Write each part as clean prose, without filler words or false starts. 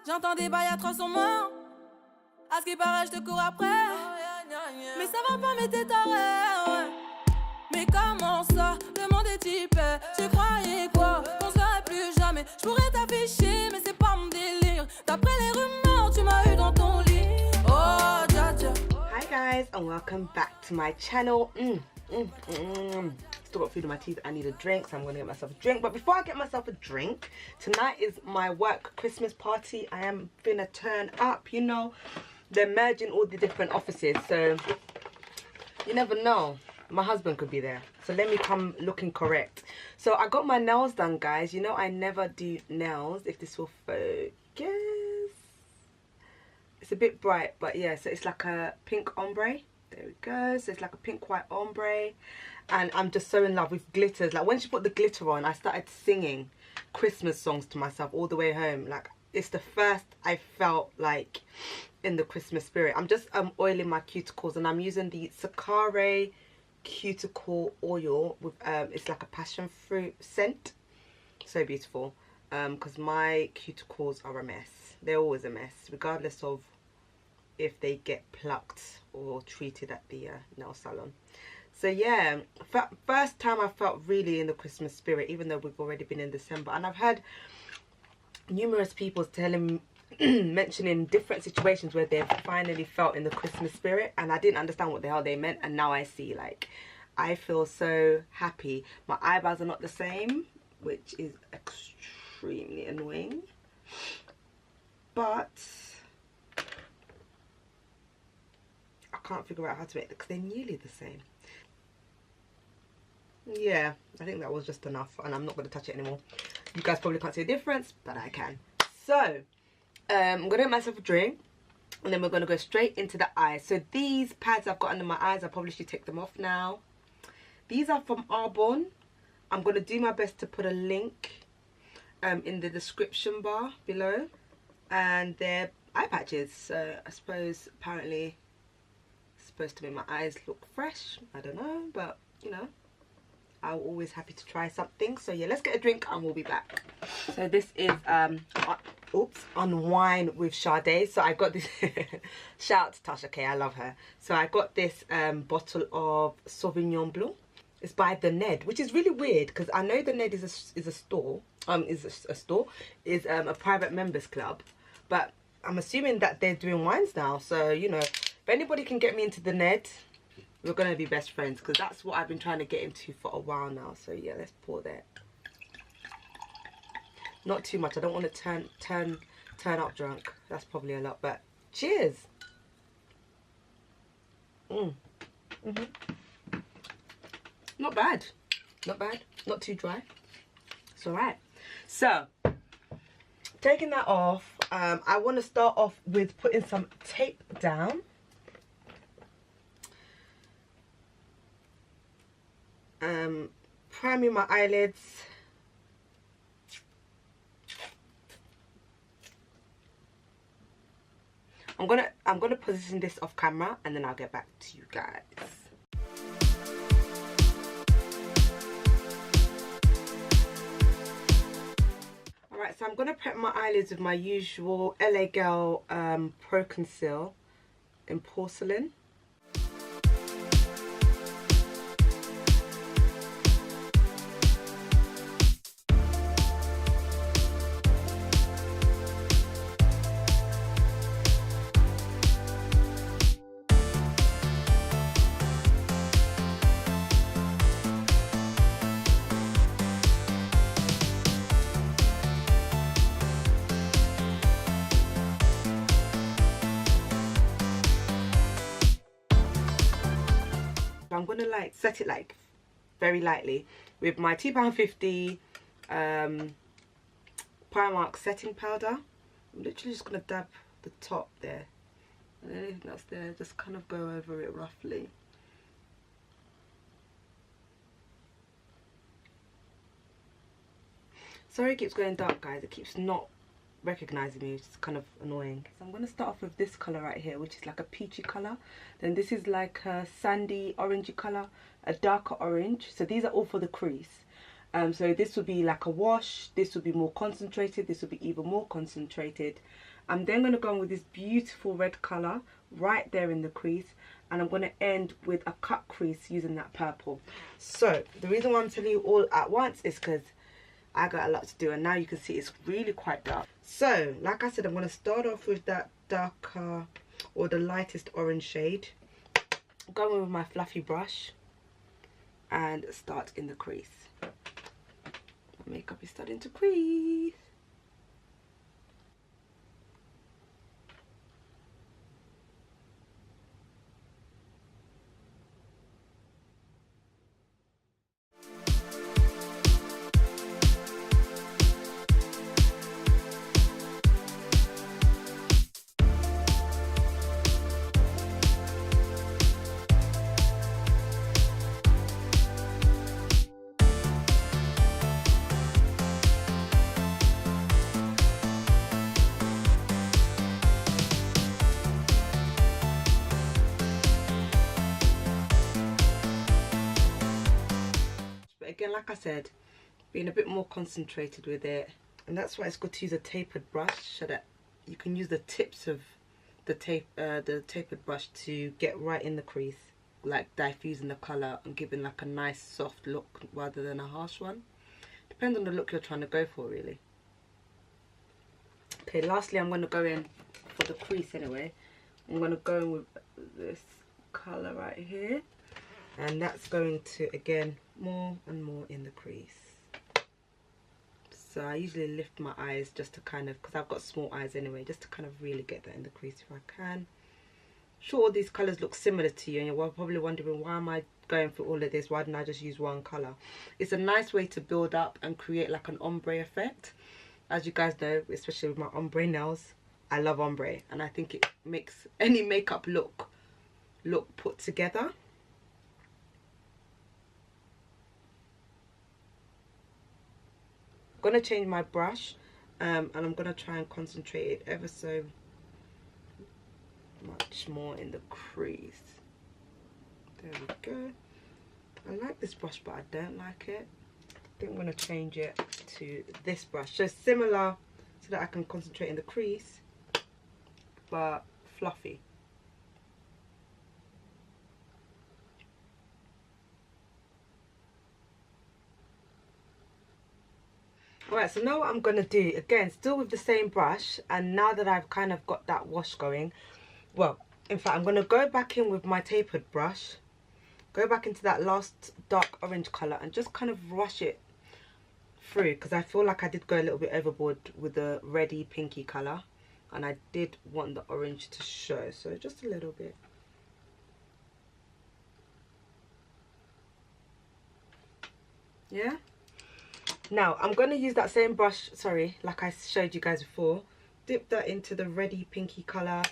J'entends des bails atroces en moi. À ce qui paraît, je te cours après. Mais ça va pas, mais t'es taré, ouais. Mais comment ça, le monde est typé. Tu croyais quoi, qu'on se verrait plus jamais. Je pourrais t'afficher, mais c'est pas mon délire. D'après les rumeurs, tu m'as eu dans ton lit. Oh, dja dja. Hi guys, and welcome back to my channel. Still got food in my teeth. I need a drink, so I'm gonna get myself a drink. But before I get myself a drink, tonight is my work Christmas party. I am finna turn up, you know. They're merging all the different offices, so you never know. My husband could be there, so let me come looking correct. So I got my nails done, guys. You know I never do nails. If this will focus, it's a bit bright, but yeah. So it's like a pink ombre. There we go. So it's like a pink white ombre, and I'm just so in love with glitters. Like when she put the glitter on, I started singing Christmas songs to myself all the way home. Like it's the first I felt like in the Christmas spirit. I'm just oiling my cuticles, and I'm using the Sakare cuticle oil with it's like a passion fruit scent. So beautiful, because my cuticles are a mess. They're always a mess, regardless of if they get plucked or treated at the nail salon. So yeah, first time I felt really in the Christmas spirit, even though we've already been in December. And I've had numerous people mentioning different situations where they've finally felt in the Christmas spirit, and I didn't understand what the hell they meant, and now I see. Like, I feel so happy. My eyebrows are not the same, which is extremely annoying, but I can't figure out how to make it because they're nearly the same. Yeah, I think that was just enough, and I'm not going to touch it anymore. You guys probably can't see a difference, but I can. So I'm gonna get myself a drink, and then we're gonna go straight into the eyes. So these pads I've got under my eyes, I probably should take them off now. These are from Arbonne. I'm gonna do my best to put a link in the description bar below, and they're eye patches. So I suppose apparently it's supposed to make my eyes look fresh. I don't know, but you know, I'm always happy to try something. So yeah, let's get a drink and we'll be back. So this is Unwind with Sade. So I got this shout out to Tasha K, I love her. So I got this bottle of Sauvignon Blanc. It's by the Ned, which is really weird because I know the Ned is a private members club, but I'm assuming that they're doing wines now. So you know, if anybody can get me into the Ned, we're gonna be best friends, because that's what I've been trying to get into for a while now. So yeah, let's pour that. Not too much. I don't want to turn up drunk. That's probably a lot, but cheers. Not bad. Not bad. Not too dry. It's alright. So taking that off, I want to start off with putting some tape down. Priming my eyelids. I'm gonna position this off camera, and then I'll get back to you guys. Alright, so I'm gonna prep my eyelids with my usual LA Girl Pro Conceal in porcelain. I'm gonna like set it like very lightly with my £2.50 Primark setting powder. I'm literally just gonna dab the top there, and anything that's there, just kind of go over it roughly. Sorry it keeps going dark, guys. It keeps not recognizing me, which is kind of annoying. So I'm going to start off with this color right here, which is like a peachy color. Then this is like a sandy orangey color, a darker orange. So these are all for the crease. So this will be like a wash, this will be more concentrated, this will be even more concentrated. I'm then going to go in with this beautiful red colour right there in the crease, and I'm going to end with a cut crease using that purple. So the reason why I'm telling you all at once is because I got a lot to do, and now you can see it's really quite dark. So like I said, I'm going to start off with that darker or the lightest orange shade, go in with my fluffy brush and start in the crease. My makeup is starting to crease. But again, like I said, being a bit more concentrated with it, and that's why it's good to use a tapered brush, so that you can use the tips of the tapered brush to get right in the crease, like diffusing the colour and giving like a nice soft look rather than a harsh one. Depends on the look you're trying to go for, really. Okay, lastly, I'm going to go in for the crease anyway. I'm going to go in with this colour right here, and that's going to, again, more and more in the crease. So I usually lift my eyes just to kind of, because I've got small eyes anyway, just to kind of really get that in the crease if I can. Sure, all these colours look similar to you, and you're probably wondering, why am I going for all of this? Why didn't I just use one colour? It's a nice way to build up and create like an ombre effect. As you guys know, especially with my ombre nails, I love ombre, and I think it makes any makeup look put together. I'm going to change my brush, and I'm going to try and concentrate it ever so much more in the crease. There we go. I like this brush, but I don't like it. I think I'm going to change it to this brush, so similar, so that I can concentrate in the crease but fluffy. Alright, so now what I'm going to do, again, still with the same brush, and now that I've kind of got that wash going, well, in fact, I'm going to go back in with my tapered brush, go back into that last dark orange colour, and just kind of rush it through, because I feel like I did go a little bit overboard with the reddy pinky colour, and I did want the orange to show, so just a little bit. Yeah? Now, I'm going to use that same brush, sorry, like I showed you guys before, dip that into the reddy pinky colour,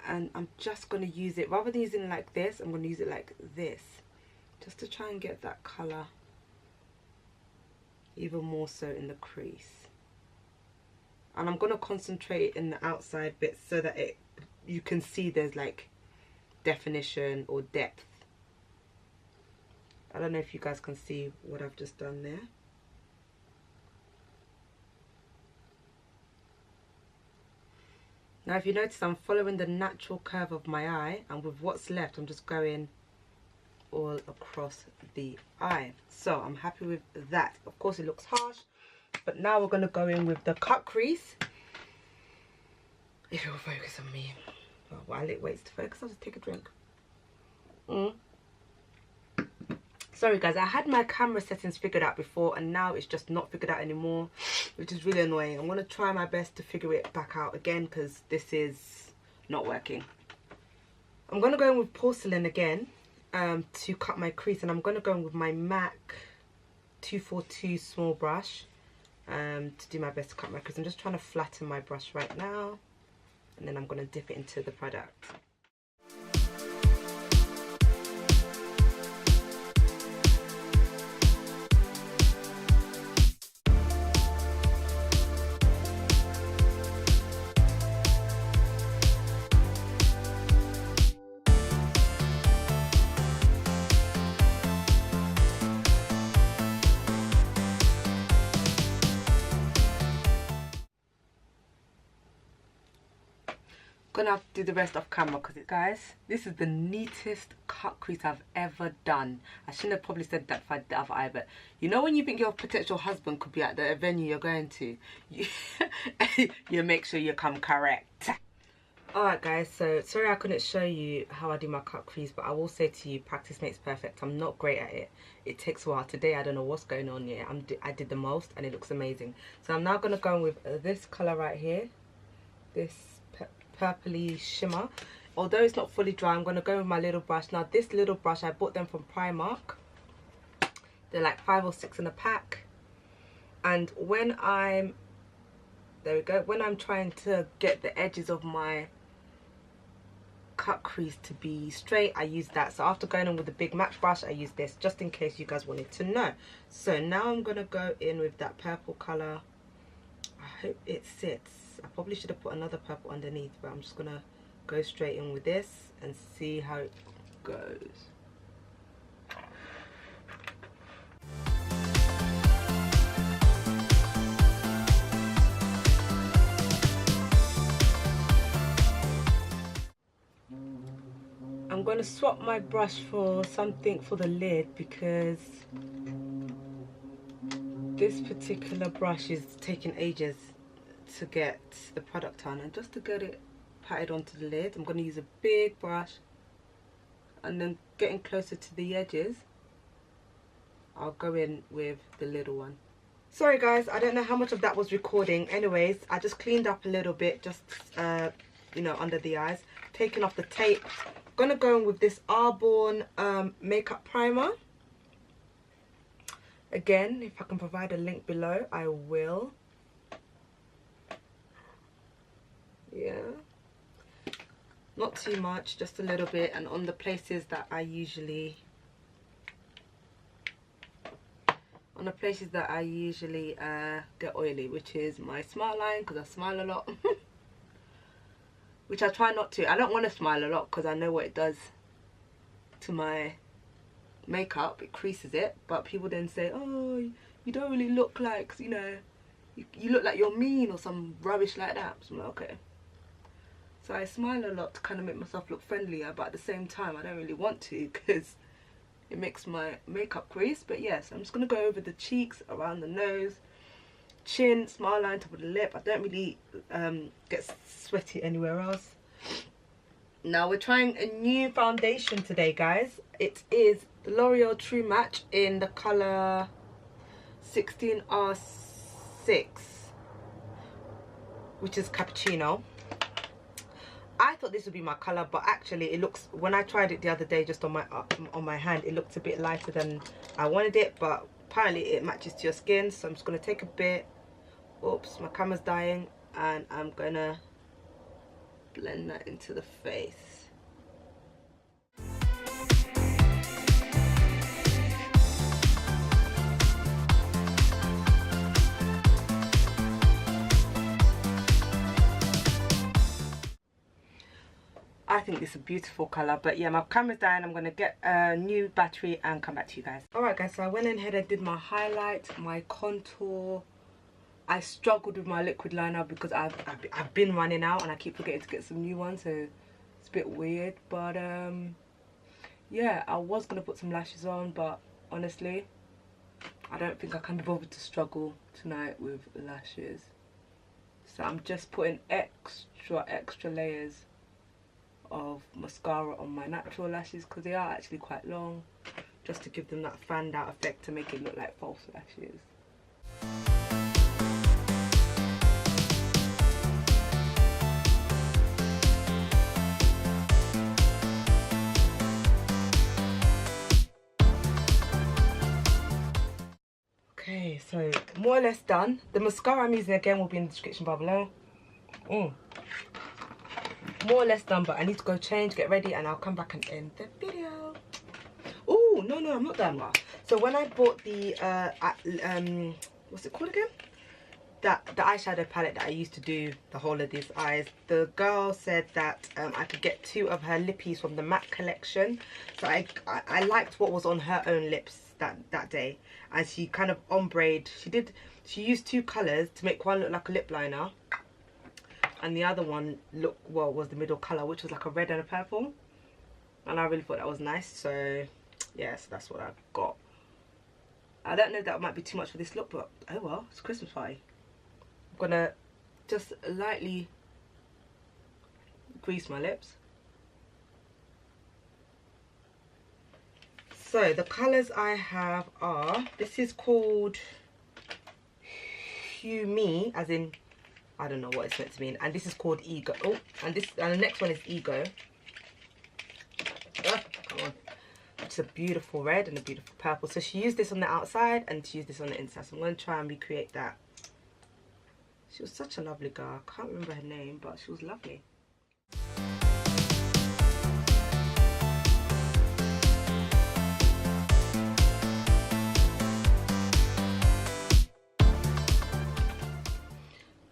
and I'm just going to use it, rather than using it like this, I'm going to use it like this, just to try and get that colour even more so in the crease. And I'm going to concentrate in the outside bit so that you can see there's like definition or depth. I don't know if you guys can see what I've just done there. Now if you notice, I'm following the natural curve of my eye, and with what's left I'm just going all across the eye. So I'm happy with that. Of course it looks harsh, but now we're going to go in with the cut crease. If it will focus on me. Well, while it waits to focus, I'll just take a drink. Sorry guys, I had my camera settings figured out before, and now it's just not figured out anymore, which is really annoying. I'm going to try my best to figure it back out again, because this is not working. I'm going to go in with porcelain again to cut my crease, and I'm going to go in with my MAC 242 small brush to do my best to cut my crease. I'm just trying to flatten my brush right now, and then I'm going to dip it into the product. Gonna have to do the rest off camera because guys, this is the neatest cut crease I've ever done. I shouldn't have probably said that if I did the other eye, but you know when you think your potential husband could be at the venue you're going to, you make sure you come correct. Alright guys, so sorry I couldn't show you how I do my cut crease, but I will say to you, practice makes perfect. I'm not great at it. It takes a while. Today I don't know what's going on yet. I did the most and it looks amazing. So I'm now going to go in with this colour right here. This purpley shimmer. Although it's not fully dry, I'm going to go with my little brush. Now this little brush, I bought them from Primark. They're like 5 or 6 in a pack. And when I'm, there we go, when I'm trying to get the edges of my cut crease to be straight, I use that. So after going in with the big match brush, I use this just in case you guys wanted to know. So now I'm going to go in with that purple colour. I hope it sits. I probably should have put another purple underneath, but I'm just going to go straight in with this and see how it goes. I'm going to swap my brush for something for the lid because this particular brush is taking ages to get the product on, and just to get it patted onto the lid I'm going to use a big brush, and then getting closer to the edges I'll go in with the little one. Sorry guys, I don't know how much of that was recording. Anyways, I just cleaned up a little bit, just you know, under the eyes, taking off the tape. Gonna go in with this Arbonne makeup primer. Again, if I can provide a link below, I will. Yeah, not too much, just a little bit, and on the places that I usually get oily, which is my smile line, because I smile a lot. Which I try not to. I don't want to smile a lot because I know what it does to my makeup. It creases it. But people then say, oh, you don't really look like, you know, you look like you're mean or some rubbish like that. So I'm like, okay. So I smile a lot to kind of make myself look friendlier, but at the same time I don't really want to because it makes my makeup crease. But yes, I'm just going to go over the cheeks, around the nose, chin, smile line, top of the lip. I don't really get sweaty anywhere else. Now we're trying a new foundation today, guys. It is the L'Oreal True Match in the colour 16R6, which is cappuccino. I thought this would be my colour, but actually it looks, when I tried it the other day just on my hand, it looked a bit lighter than I wanted it, but apparently it matches to your skin. So I'm just going to take a bit, oops, my camera's dying, and I'm going to blend that into the face. I think this is a beautiful colour, but yeah, my camera's dying. I'm going to get a new battery and come back to you guys. Alright guys, so I went ahead and did my highlight, my contour. I struggled with my liquid liner because I've been running out and I keep forgetting to get some new ones, so it's a bit weird. But yeah, I was going to put some lashes on, but honestly, I don't think I can be bothered to struggle tonight with lashes. So I'm just putting extra layers of mascara on my natural lashes because they are actually quite long, just to give them that fanned out effect to make it look like false lashes. Okay, so more or less done. The mascara I'm using again will be in the description bar below. More or less done, but I need to go change, get ready, and I'll come back and end the video. Oh no, I'm not done. So when I bought the what's it called again? The eyeshadow palette that I used to do the whole of these eyes, the girl said that I could get 2 of her lippies from the MAC collection. So I liked what was on her own lips that day, and she kind of ombreed. She used 2 colours to make one look like a lip liner, and the other one was the middle colour, which was like a red and a purple, and I really thought that was nice. So yeah, so that's what I got. I don't know if that might be too much for this look, but oh well, it's Christmas party. I'm gonna just lightly grease my lips. So the colours I have are, this is called Hue Me, as in, I don't know what it's meant to mean, and this is called Ego. Oh, and the next one is Ego. Oh, come on. It's a beautiful red and a beautiful purple. So she used this on the outside and she used this on the inside. So I'm going to try and recreate that. She was such a lovely girl. I can't remember her name, but she was lovely.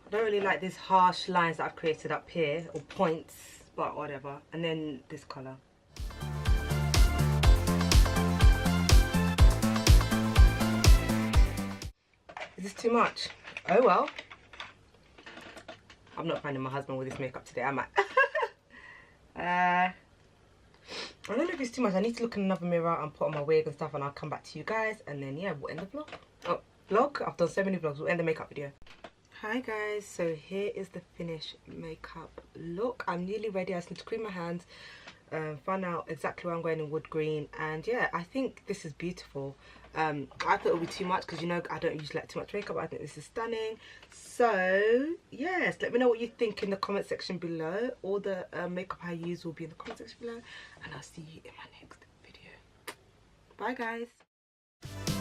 I don't really like these harsh lines that I've created up here, or points, but whatever. And then this colour. Is this too much? Oh well. I'm not finding my husband with his makeup today, am I? I don't know if it's too much. I need to look in another mirror and put on my wig and stuff, and I'll come back to you guys, and then yeah, we'll end the vlog. Oh, vlog? I've done so many vlogs. We'll end the makeup video. Hi guys, so here is the finished makeup look. I'm nearly ready. I just need to cream my hands, find out exactly where I'm going in wood green, and yeah, I think this is beautiful. I thought it would be too much because, you know, I don't usually like too much makeup, but I think this is stunning. So yes, let me know what you think in the comment section below. All the makeup I use will be in the comment section below, and I'll see you in my next video. Bye guys.